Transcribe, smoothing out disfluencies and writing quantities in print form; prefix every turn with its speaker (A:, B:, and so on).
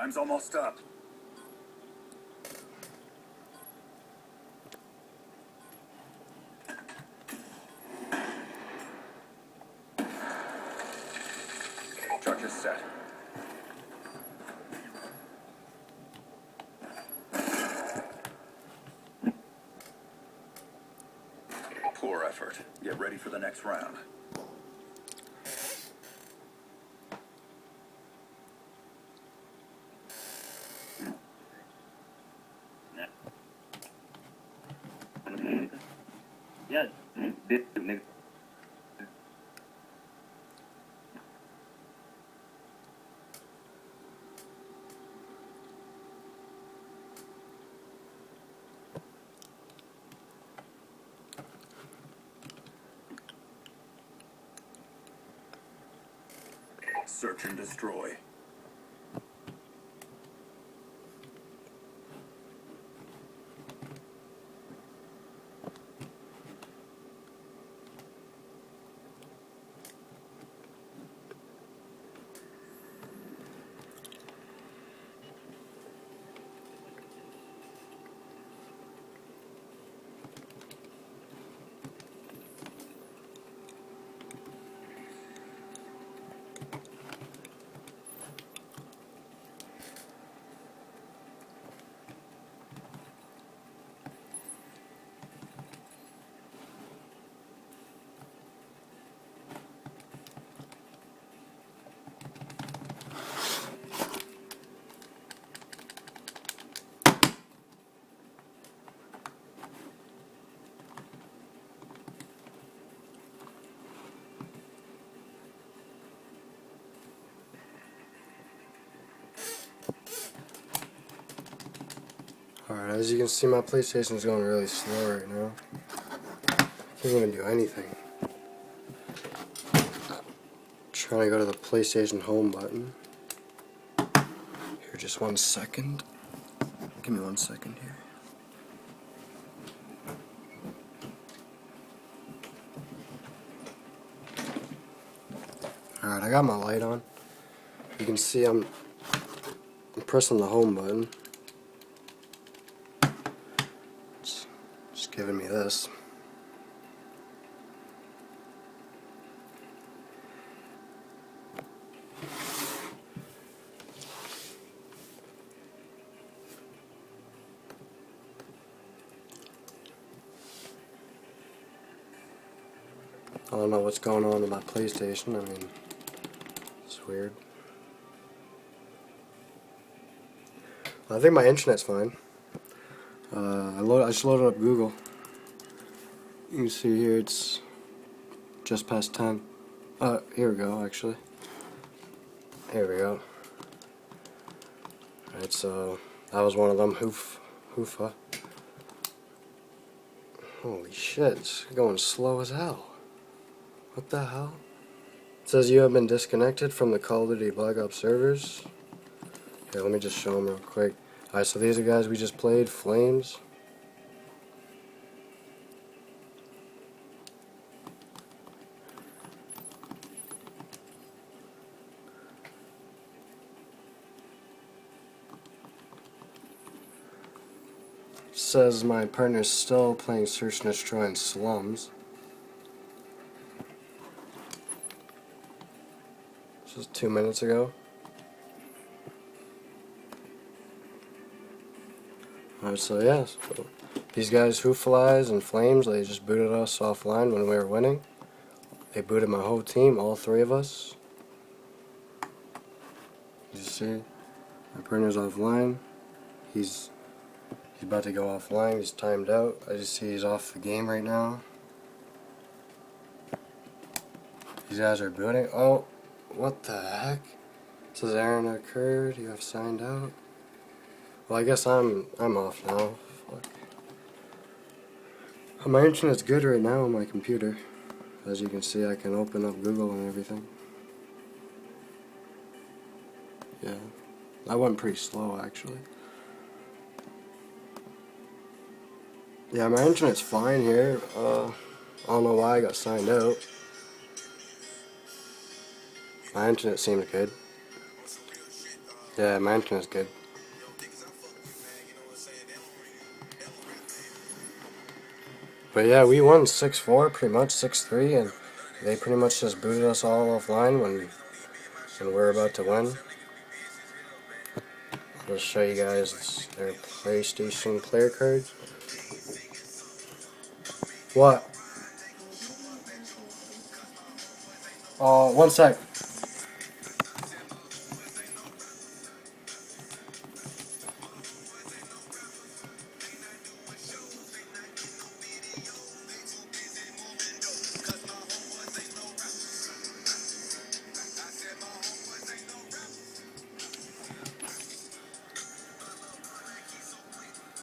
A: Time's almost up. Charge is set. Poor effort. Get ready for the next round.
B: Yeah,
A: Search and destroy.
C: Alright, as you can see, my PlayStation is going really slow right now. Can't even do anything. Trying to go to the PlayStation home button. Here, just 1 second. Give me 1 second here. Alright, I got my light on. You can see I'm pressing the home button. It's just giving me this. I don't know what's going on with my PlayStation. I mean, it's weird. I think my internet's fine. I just loaded up Google. You can see here it's just past 10. Here we go, actually. Here we go. Alright, so that was one of them. Hoofa. Holy shit, it's going slow as hell. What the hell? It says you have been disconnected from the Call of Duty Black Ops servers. Okay, let me just show them real quick. Alright, so these are guys we just played, Flames. It says my partner's still playing Search and Destroy in Slums. This was 2 minutes ago. Alright, so yeah, so these guys, Hooflies and Flames, they just booted us offline when we were winning. They booted my whole team, all 3 of us. You see, my partner's offline. He's about to go offline. He's timed out. I just see he's off the game right now. These guys are booting. Oh, what the heck? It says error occurred. You have signed out. Well, I guess I'm off now. Fuck. My internet's good right now on my computer. As you can see, I can open up Google and everything. Yeah, that went pretty slow actually. Yeah, my internet's fine here. I don't know why I got signed out. My internet seems good. Yeah, my internet's good. But yeah, we won 6-4, pretty much 6-3, and they pretty much just booted us all offline when we're about to win. I'll show you guys their PlayStation player cards. What? 1 sec.